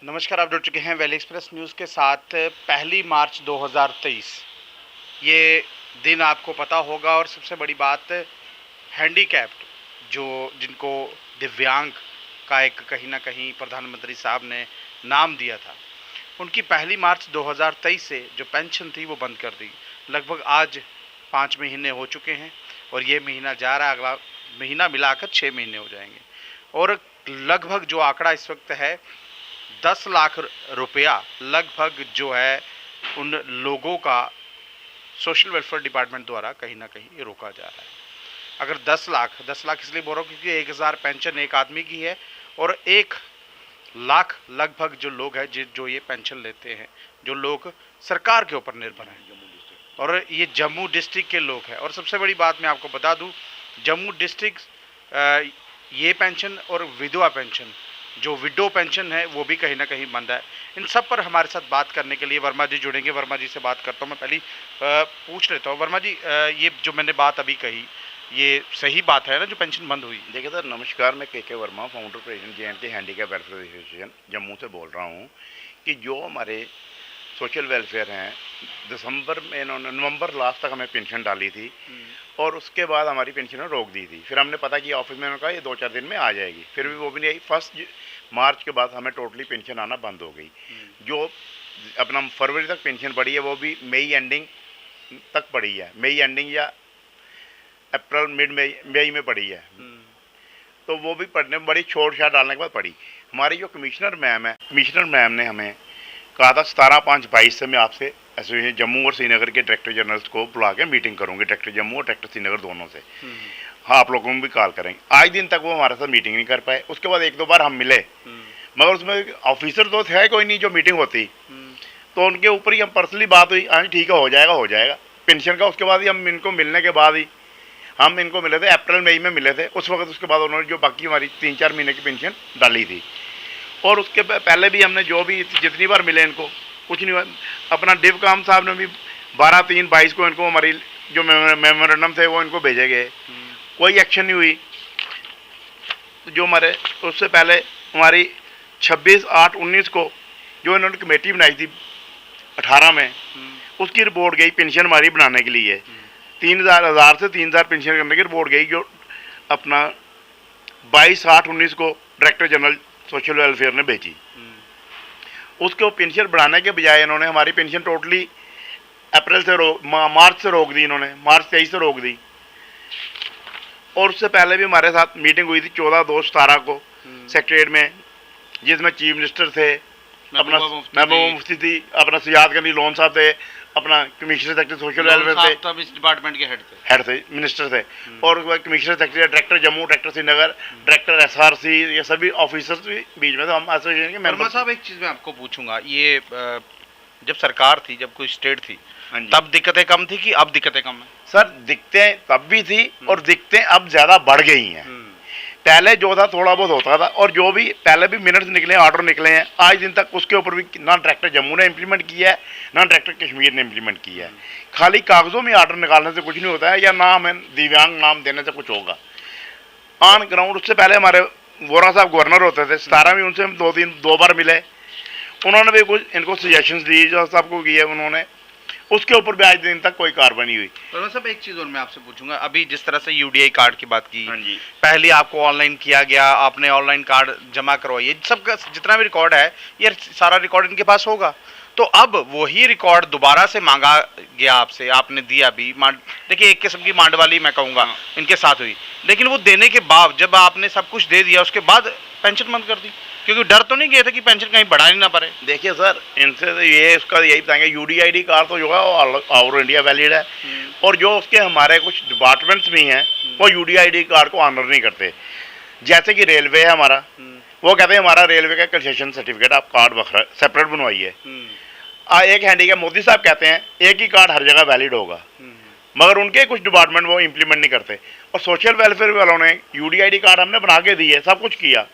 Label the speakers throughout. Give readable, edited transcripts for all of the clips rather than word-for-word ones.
Speaker 1: नमस्कार, आप जुड़ चुके हैं वैली एक्सप्रेस न्यूज़ के साथ। 1 मार्च 2023 ये दिन आपको पता होगा। और सबसे बड़ी बात, हैंडीकैप्ड जो जिनको दिव्यांग का एक कहीं ना कहीं प्रधानमंत्री साहब ने नाम दिया था, उनकी 1 मार्च 2023 से जो पेंशन थी वो बंद कर दी। लगभग आज 5 महीने हो चुके हैं और ये महीना जा रहा है, अगला महीना मिलाकर 6 महीने हो जाएंगे। और लगभग जो आंकड़ा इस वक्त है, 10 लाख रुपया लगभग जो है उन लोगों का सोशल वेलफेयर डिपार्टमेंट द्वारा कहीं ना कहीं रोका जा रहा है। अगर 10 लाख इसलिए बोल रहा हूँ क्योंकि 1000 पेंशन एक आदमी की है और 1 लाख लगभग जो लोग हैं जो ये पेंशन लेते हैं, जो लोग सरकार के ऊपर निर्भर हैं, और ये जम्मू डिस्ट्रिक्ट के लोग हैं। और सबसे बड़ी बात मैं आपको बता दूं, जम्मू डिस्ट्रिक्ट ये पेंशन और विधवा पेंशन, जो विडो पेंशन है, वो भी कहीं ना कहीं बंद है। इन सब पर हमारे साथ बात करने के लिए वर्मा जी जुड़ेंगे। वर्मा जी से बात करता हूँ। मैं पहले पूछ लेता हूँ, वर्मा जी, ये जो मैंने बात अभी कही, ये सही बात है ना, जो पेंशन बंद हुई?
Speaker 2: देखिए सर, नमस्कार। मैं के वर्मा, फाउंडर प्रेसिडेंट जे हैंडीकैप वेलफेयर एसोसिएशन जम्मू से बोल रहा हूँ कि जो हमारे सोशल वेलफेयर हैं, दिसंबर में इन्होंने नवंबर लास्ट तक हमें पेंशन डाली थी और उसके बाद हमारी पेंशन रोक दी थी। फिर हमने पता किया ऑफिस में, उन्होंने कहा ये 2-4 दिन में आ जाएगी, फिर भी वो भी नहीं आई। 1 मार्च के बाद हमें टोटली पेंशन आना बंद हो गई। जो अपना फरवरी तक पेंशन पड़ी है वो भी मई एंडिंग तक पड़ी है, मई एंडिंग या अप्रैल मिड मई में पड़ी है। तो वो भी पढ़ने में बड़ी छोड़ छाट डालने के बाद पड़ी। हमारी जो कमिश्नर मैम ने हमें कहा था 17/5/22 से मैं आपसे एसोसिएशन जम्मू और श्रीनगर के डायरेक्टर जनरल्स को बुला के मीटिंग करूंगी, डायरेक्टर जम्मू और डायरेक्टर श्रीनगर दोनों से। हाँ, आप लोगों को भी कॉल करेंगे। आज दिन तक वो हमारे साथ मीटिंग नहीं कर पाए। उसके बाद 1-2 बार हम मिले, मगर उसमें ऑफिसर तो है कोई नहीं जो मीटिंग होती, तो उनके ऊपर ही हम पर्सनली बात हुई। हाँ ठीक है, हो जाएगा पेंशन का। उसके बाद ही हम इनको मिलने के बाद ही हम इनको मिले थे, अप्रैल मई में मिले थे उस वक्त। उसके बाद उन्होंने जो बाकी हमारी 3-4 महीने की पेंशन डाली थी। और उसके पहले भी हमने जो भी जितनी बार मिले इनको कुछ नहीं हुआ। अपना डिव काम साहब ने भी 12/3/22 को इनको हमारी जो मेमोरेंडम थे वो इनको भेजे गए, कोई एक्शन नहीं हुई। तो जो हमारे उससे पहले हमारी 26/8/19 को जो इन्होंने कमेटी बनाई थी 18 में, उसकी रिपोर्ट गई पेंशन हमारी बनाने के लिए। 3,000 से 3,000 पेंशन करने की रिपोर्ट गई, जो अपना 22/8/19 को डायरेक्टर जनरल सोशल वेलफेयर ने भेजी। उसको पेंशन बढ़ाने के बजाय इन्होंने हमारी पेंशन टोटली मार्च से रोक दी। इन्होंने मार्च 23 से रोक दी। और उससे पहले भी हमारे साथ मीटिंग हुई थी 14/2/17 को सेक्रेटरीट में, जिसमें चीफ मिनिस्टर थे, अपना महबूबा मुफ्ती थी, अपना सियाद गनी लोन साहब थे, अपना कमिश्नर सेक्रेटरी सोशल वेलफेयर थे,
Speaker 1: तब इस डिपार्टमेंट के
Speaker 2: हेड थे, मिनिस्टर थे। और commissioner secretary, director Jammu, director Srinagar, director SRC, ये सभी ऑफिसर्स भी बीच में थे। हम एसोसिएशन के मेंबर
Speaker 1: साहब, एक चीज़ मैं आपको पूछूंगा, ये जब सरकार थी, जब कोई स्टेट थी, तब दिक्कतें कम थी कि अब दिक्कतें कम है?
Speaker 2: सर, दिक्कतें तब भी थी और दिक्कतें अब ज़्यादा बढ़ गई हैं। पहले जो था थोड़ा बहुत होता था, और जो भी पहले भी मिनट्स निकले, ऑर्डर निकले हैं आज दिन तक, उसके ऊपर भी ना डायरेक्टर जम्मू ने इम्प्लीमेंट किया है, ना डायरेक्टर कश्मीर ने इम्प्लीमेंट किया है। खाली कागजों में ऑर्डर निकालने से कुछ नहीं होता है, या नाम है दिव्यांग नाम देने से कुछ होगा ऑन ग्राउंड। उससे पहले हमारे वोरा साहब गवर्नर होते थे, 17 में उनसे हम 2 बार मिले। उन्होंने भी कुछ इनको सजेशंस दी जो सबको किए उन्होंने, उसके ऊपर भी आज दिन तक कोई कार्रवाई नहीं हुई।
Speaker 1: तो सब एक चीज़ और मैं आपसे पूछूंगा, अभी जिस तरह से यूडीआई कार्ड की बात की,
Speaker 2: हाँ जी,
Speaker 1: पहले आपको ऑनलाइन किया गया, आपने ऑनलाइन कार्ड जमा करवाइए, सबका जितना भी रिकॉर्ड है ये सारा रिकॉर्ड इनके पास होगा। तो अब वही रिकॉर्ड दोबारा से मांगा गया आपसे, आपने दिया भी। देखिए, एक किस्म की मांड वाली मैं कहूँगा इनके साथ हुई, लेकिन वो देने के बाद जब आपने सब कुछ दे दिया, उसके बाद पेंशन बंद कर दी, क्योंकि डर तो नहीं गया था कि पेंशन कहीं बढ़ा ही ना पड़े?
Speaker 2: देखिए सर, इनसे तो ये उसका यही बताएंगे, यूडीआईडी कार्ड तो जो है वो ऑल इंडिया वैलिड है, और जो उसके हमारे कुछ डिपार्टमेंट्स भी हैं वो यूडीआईडी कार्ड को ऑनर नहीं करते। जैसे कि रेलवे है हमारा, वो कहते हैं हमारा रेलवे का कंसेशन सर्टिफिकेट आप कार्ड बखरा सेपरेट बनवाइए। एक हैंडीकैप मोदी साहब कहते हैं एक ही कार्ड हर जगह वैलिड होगा, मगर उनके कुछ डिपार्टमेंट वो इम्प्लीमेंट नहीं करते। और सोशल वेलफेयर वालों ने यूडीआईडी कार्ड हमने बना के दी है, सब कुछ किया,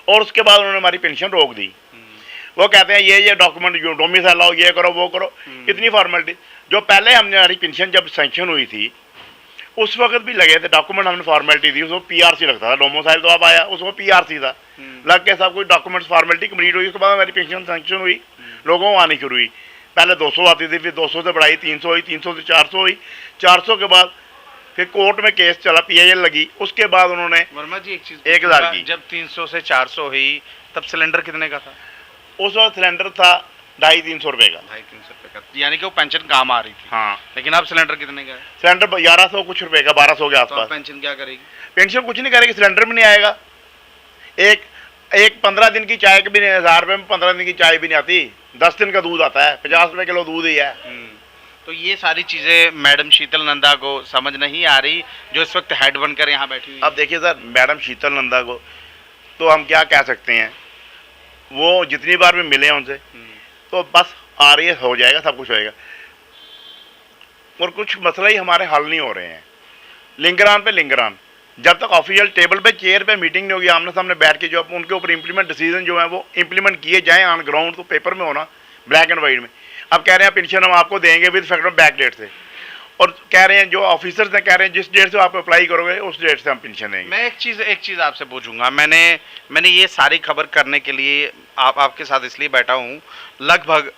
Speaker 2: और उसके बाद उन्होंने हमारी पेंशन रोक दी। वो कहते हैं ये डॉक्यूमेंट जो डोमिसाइल लाओ, ये करो वो करो, इतनी फॉर्मेलिटी। जो पहले हमने हमारी पेंशन जब सेंक्शन हुई थी उस वक्त भी लगे थे डॉक्यूमेंट, हमने फॉर्मेलिटी दी, उसको पीआरसी लगता था। डोमिसाइल तो अब आया, उसको पीआरसी था। लग के सब कुछ डॉक्यूमेंट्स फॉर्मेलिटी कंप्लीट हुई, उसके बाद मेरी पेंशन सैंक्शन हुई, लोगों को आनी शुरू हुई। पहले 200 आती थी, फिर 200 से बढ़ाई 300 हुई, 300 से 400 हुई, 400 के बाद फिर कोर्ट में केस चला, PIL लगी, उसके बाद उन्होंने
Speaker 1: वर्मा जी एक चीज
Speaker 2: 1000 की।
Speaker 1: जब 300 से 400 हुई तब सिलेंडर कितने का था?
Speaker 2: उस वक्त सिलेंडर था 250-300 रुपये का।
Speaker 1: 250-300 रुपये का, यानी कि वो पेंशन काम आ रही थी।
Speaker 2: हाँ,
Speaker 1: लेकिन अब सिलेंडर कितने का है?
Speaker 2: सिलेंडर 1100 कुछ रुपए का, 1200 के
Speaker 1: तो
Speaker 2: आसपास।
Speaker 1: पेंशन क्या करेगी?
Speaker 2: पेंशन कुछ नहीं करेगी, सिलेंडर भी नहीं आएगा। एक एक 15 दिन की चाय के भी नहीं, 1000 रुपये में 15 दिन की चाय भी नहीं आती। 10 दिन का दूध आता है, 50 रुपये किलो दूध ही है।
Speaker 1: तो ये सारी चीज़ें मैडम शीतल नंदा को समझ नहीं आ रही, जो इस वक्त हेड बनकर यहाँ बैठी हुई है।
Speaker 2: अब देखिए सर, मैडम शीतल नंदा को तो हम क्या कह सकते हैं, वो जितनी बार भी मिले हैं उनसे तो बस आ रही है, हो जाएगा, सब कुछ होएगा, और कुछ मसला ही हमारे हल नहीं हो रहे हैं। लिंगरान पे लिंगरान, जब तक ऑफिशियल टेबल पे चेयर पे मीटिंग नहीं होगी, आमने सामने बैठ के जो उनके ऊपर इंप्लीमेंट डिसीजन जो है वो इंप्लीमेंट किए जाएं ऑन ग्राउंड, तो पेपर में होना, ब्लैक एंड वाइट में। अब कह रहे हैं पेंशन हम आपको देंगे with fact of back date से, और कह रहे हैं जो ऑफिसर्स हैं कह रहे हैं जिस डेट से आप अप्लाई करोगे उस डेट से हम पेंशन देंगे।
Speaker 1: मैं एक चीज़ आपसे पूछूंगा, मैंने ये सारी खबर करने के लिए आपके साथ इसलिए बैठा हूँ, लगभग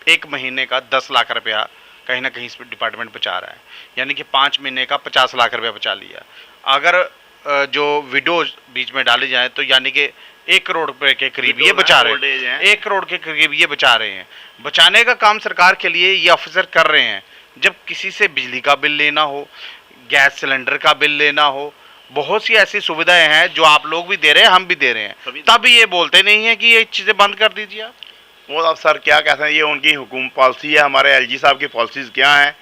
Speaker 1: 1 महीने का 10 लाख रुपया कहीं ना कहीं इस डिपार्टमेंट बचा रहा है, यानी कि 5 महीने का 50 लाख रुपया बचा लिया। अगर जो विडोज बीच में डाली जाए तो यानी कि 1 करोड़ रुपए के करीब ये बचा रहे हैं, 1 करोड़ के करीब ये बचा रहे हैं। बचाने का काम सरकार के लिए ये ऑफिसर कर रहे हैं। जब किसी से बिजली का बिल लेना हो, गैस सिलेंडर का बिल लेना हो, बहुत सी ऐसी सुविधाएं हैं जो आप लोग भी दे रहे हैं, हम भी दे रहे हैं, तब ये बोलते नहीं है कि ये चीज़ें बंद कर दीजिए आप।
Speaker 2: वो अब सर क्या कहते हैं, ये उनकी हुकूमत पॉलिसी है, हमारे LG साहब की पॉलिसीज़ क्या हैं।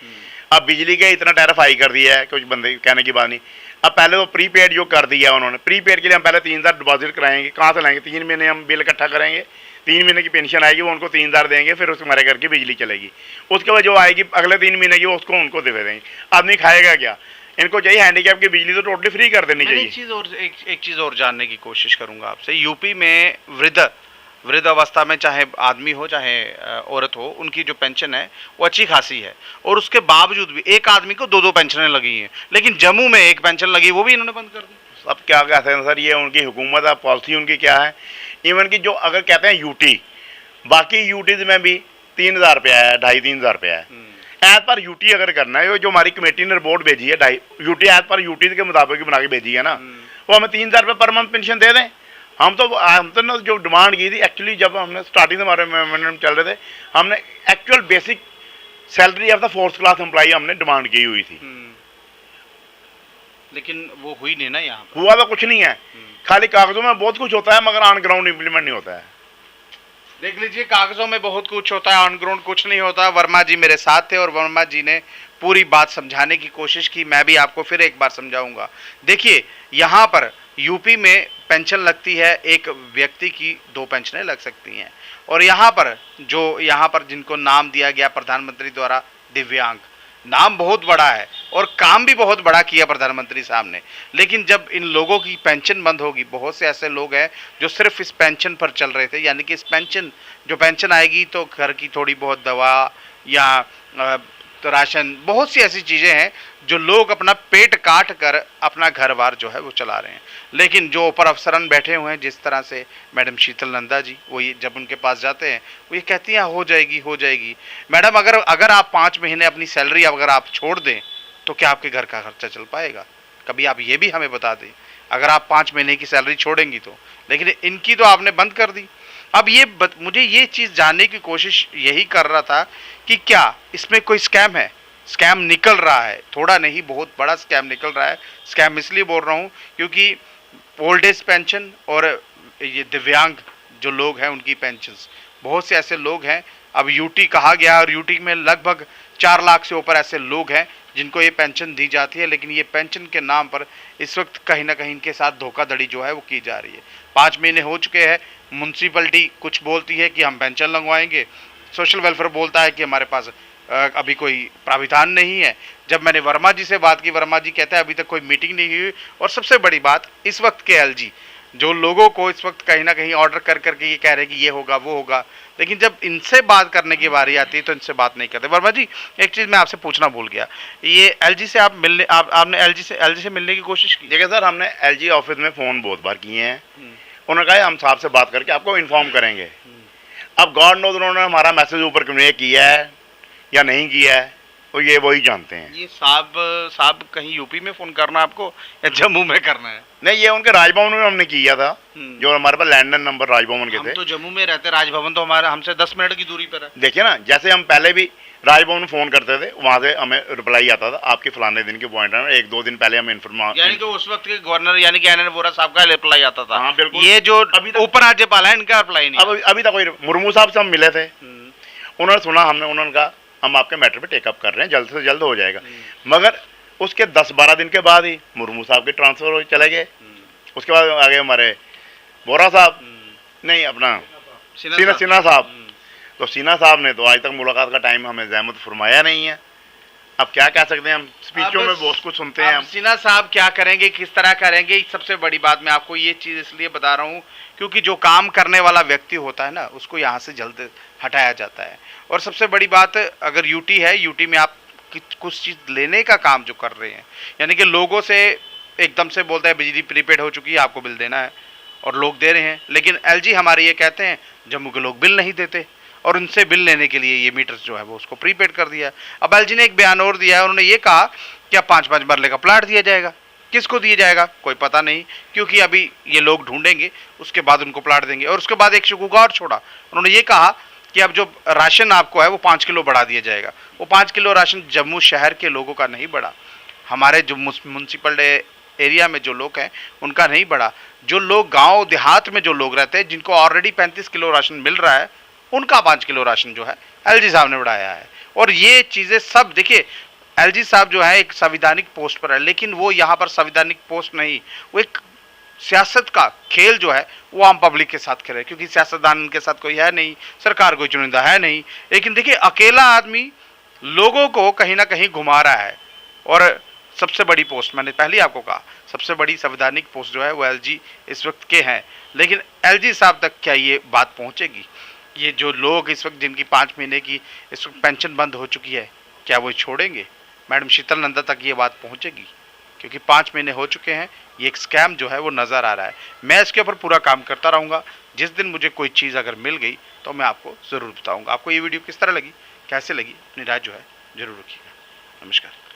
Speaker 2: अब बिजली का इतना टैरिफ हाई कर दिया है, कुछ बंदे कहने की बात नहीं। अब पहले तो प्रीपेड जो कर दिया उन्होंने, प्रीपेड के लिए हम पहले 3000 डिपॉजिट कराएंगे, कहाँ से लाएंगे? 3 महीने हम बिल इकट्ठा करेंगे, 3 महीने की पेंशन आएगी, वो उनको 3000 देंगे, फिर उसके हमारे घर की बिजली चलेगी। उसके बाद जो आएगी अगले 3 महीने की वो उसको उनको दे देंगे। आदमी खाएगा क्या? इनको चाहिए हैंडीकैप की बिजली तो टोटली फ्री कर देनी चाहिए।
Speaker 1: एक चीज़ और जानने की कोशिश करूंगा आपसे। यूपी में वृद्ध अवस्था में चाहे आदमी हो चाहे औरत हो, उनकी जो पेंशन है वो अच्छी खासी है, और उसके बावजूद भी एक आदमी को 2-2 पेंशनें लगी हैं। लेकिन जम्मू में एक पेंशन लगी, वो भी इन्होंने बंद कर दी।
Speaker 2: अब क्या कहते हैं सर, ये उनकी हुकूमत है, पॉलिसी उनकी क्या है। इवन की जो अगर कहते हैं यूटी, बाकी यूटीज में भी 3000 रुपया है, 2,500-3,000 रुपया है। एज पर यूटी अगर करना है, जो हमारी कमेटी ने रिपोर्ट भेजी है, यूटी एज पर यूटी के मुताबिक बना के भेजी है ना, वो हमें 3000 रुपये पर मंथ पेंशन दे दें। हम तो ना जो डिमांड की थी एक्चुअली, जब हमने स्टार्टिंग से हमारे अमेंडमेंट चल रहे थे, हमने actual basic salary of the 4th class employee हमने डिमांड की हुई थी।
Speaker 1: लेकिन वो हुई नहीं ना, यहाँ
Speaker 2: हुआ तो कुछ नहीं है, खाली कागजों में बहुत कुछ होता है मगर ऑन ग्राउंड इम्प्लीमेंट नहीं होता है।
Speaker 1: देख लीजिए, कागजों में बहुत कुछ होता है, ऑन ग्राउंड कुछ नहीं होता। वर्मा जी मेरे साथ थे और वर्मा जी ने पूरी बात समझाने की कोशिश की। मैं भी आपको फिर एक बार समझाऊंगा। देखिए, यहाँ पर यूपी में पेंशन लगती है, एक व्यक्ति की 2 पेंशनें लग सकती हैं, और यहाँ पर जिनको नाम दिया गया प्रधानमंत्री द्वारा, दिव्यांग, नाम बहुत बड़ा है और काम भी बहुत बड़ा किया प्रधानमंत्री साहब ने। लेकिन जब इन लोगों की पेंशन बंद होगी, बहुत से ऐसे लोग हैं जो सिर्फ इस पेंशन पर चल रहे थे, यानी कि इस पेंशन आएगी तो घर की थोड़ी बहुत दवा या तो राशन, बहुत सी ऐसी चीज़ें हैं जो लोग अपना पेट काट कर अपना घर बार जो है वो चला रहे हैं। लेकिन जो ऊपर अफसरान बैठे हुए हैं, जिस तरह से मैडम शीतल नंदा जी, वो ये जब उनके पास जाते हैं वो ये कहती हैं हो जाएगी। मैडम, अगर आप 5 महीने अपनी सैलरी अगर आप छोड़ दें तो क्या आपके घर का खर्चा चल पाएगा? कभी आप ये भी हमें बता दें, अगर आप 5 महीने की सैलरी छोड़ेंगी तो। लेकिन इनकी तो आपने बंद कर दी। अब मुझे ये चीज़ जानने की कोशिश यही कर रहा था कि क्या इसमें कोई स्कैम है? स्कैम निकल रहा है, थोड़ा नहीं बहुत बड़ा स्कैम निकल रहा है। स्कैम इसलिए बोल रहा हूँ क्योंकि ओल्ड एज पेंशन और ये दिव्यांग जो लोग हैं उनकी पेंशन्स, बहुत से ऐसे लोग हैं। अब यूटी कहा गया और यूटी में लगभग 4 लाख से ऊपर ऐसे लोग हैं जिनको ये पेंशन दी जाती है, लेकिन ये पेंशन के नाम पर इस वक्त कहीं ना कहीं इनके साथ धोखाधड़ी जो है वो की जा रही है। 5 महीने हो चुके हैं, म्यूनसिपलिटी कुछ बोलती है कि हम पेंशन लगवाएंगे, सोशल वेलफेयर बोलता है कि हमारे पास अभी कोई प्राविधान नहीं है। जब मैंने वर्मा जी से बात की, वर्मा जी कहते हैं अभी तक कोई मीटिंग नहीं हुई। और सबसे बड़ी बात, इस वक्त के LG जो लोगों को इस वक्त कहीं ना कहीं ऑर्डर कर करके ये कह रहे हैं कि ये होगा वो होगा, लेकिन जब इनसे बात करने की बारी आती है तो इनसे बात नहीं करते। वर्मा जी, एक चीज़ मैं आपसे पूछना भूल गया, ये LG से आपने LG से मिलने की कोशिश की?
Speaker 2: देखिए सर, हमने LG ऑफिस में फ़ोन बहुत बार किए हैं, उन्होंने कहा हम साहब से बात करके आपको इन्फॉर्म करेंगे। अब गॉड नोज उन्होंने हमारा मैसेज ऊपर कन्वे किया है या नहीं किया है, तो ये वही जानते हैं।
Speaker 1: ये साहब कहीं यूपी में फ़ोन करना आपको या जम्मू में करना है?
Speaker 2: नहीं, ये उनके राजभवन में हमने किया था, जो हमारे पास लैंडलाइन नंबर राजभवन के थे।
Speaker 1: हम तो जम्मू में रहते, राजभवन तो हमारे हमसे 10 मिनट की दूरी पर है।
Speaker 2: देखिए ना, जैसे हम पहले भी राजभवन में फ़ोन करते थे, वहाँ से हमें रिप्लाई आता था आपके फलाने दिन के पॉइंट है, 1-2 दिन पहले हमें इन्फॉर्मेशन, यानी
Speaker 1: कि उस वक्त के गवर्नर यानी कि एन वोरा साहब का रिप्लाई आता था।
Speaker 2: हाँ बिल्कुल।
Speaker 1: ये जो अभी उप राज्यपाल है इनका रिप्लाई नहीं।
Speaker 2: अभी तक कोई, मुर्मू साहब से हम मिले थे, उन्होंने सुना, उन्होंने कहा हम आपके मैटर पे टेकअप कर रहे हैं, जल्द से जल्द हो जाएगा। मगर उसके 10-12 दिन के बाद ही मुर्मू साहब के ट्रांसफ़र हो चले गए। उसके बाद आगे हमारे वोरा साहब, नहीं अपना सिन्हा साहब, तो सिन्हा साहब ने तो आज तक मुलाकात का टाइम हमें ज़हमत फरमाया नहीं है। अब क्या कह सकते हैं, हम स्पीचों में बहुत कुछ सुनते हैं।
Speaker 1: सिन्हा साहब क्या करेंगे, किस तरह करेंगे, सबसे बड़ी बात मैं आपको ये चीज़ इसलिए बता रहा हूँ क्योंकि जो काम करने वाला व्यक्ति होता है ना, उसको यहाँ से जल्द हटाया जाता है। और सबसे बड़ी बात, अगर यूटी है, यूटी में आप कुछ चीज़ लेने का काम जो कर रहे हैं, यानी कि लोगों से एकदम से बोलता है बिजली प्रीपेड हो चुकी है, आपको बिल देना है, और लोग दे रहे हैं। लेकिन एलजी हमारे ये कहते हैं जम्मू के लोग बिल नहीं देते, और उनसे बिल लेने के लिए ये मीटर जो है वो उसको प्रीपेड कर दिया। अब एलजी ने एक बयान और दिया है, उन्होंने ये कहा कि अब 5-5 मरले का प्लाट दिया जाएगा। किसको दिया जाएगा कोई पता नहीं, क्योंकि अभी ये लोग ढूंढेंगे, उसके बाद उनको प्लाट देंगे। और उसके बाद एक शिकूका और छोड़ा, उन्होंने ये कहा कि अब जो राशन आपको है वो 5 किलो बढ़ा दिया जाएगा। वो 5 किलो राशन जम्मू शहर के लोगों का नहीं बढ़ा, हमारे जो म्यूनसिपल एरिया में जो लोग हैं उनका नहीं बढ़ा। जो लोग गाँव देहात में जो लोग रहते हैं, जिनको ऑलरेडी 35 किलो राशन मिल रहा है, उनका 5 किलो राशन जो है एलजी साहब ने बढ़ाया है। और ये चीज़ें सब देखिए, एलजी साहब जो है एक संवैधानिक पोस्ट पर है, लेकिन वो यहाँ पर संवैधानिक पोस्ट नहीं, वो एक सियासत का खेल जो है वो आम पब्लिक के साथ खेल रहे हैं, क्योंकि सियासतदान उनके साथ कोई है नहीं, सरकार कोई चुनिंदा है नहीं। लेकिन देखिए, अकेला आदमी लोगों को कहीं ना कहीं घुमा रहा है। और सबसे बड़ी पोस्ट, मैंने पहले आपको कहा, सबसे बड़ी संवैधानिक पोस्ट जो है वो एलजी इस वक्त के हैं। लेकिन एलजी साहब तक क्या ये बात पहुँचेगी? ये जो लोग इस वक्त जिनकी 5 महीने की इस वक्त पेंशन बंद हो चुकी है, क्या वो छोड़ेंगे? मैडम शीतल नंदा तक ये बात पहुंचेगी? क्योंकि 5 महीने हो चुके हैं, ये एक स्कैम जो है वो नज़र आ रहा है। मैं इसके ऊपर पूरा काम करता रहूँगा। जिस दिन मुझे कोई चीज़ अगर मिल गई तो मैं आपको ज़रूर बताऊँगा। आपको ये वीडियो किस तरह लगी, कैसे लगी, अपनी राय जो है ज़रूर रखिएगा। नमस्कार।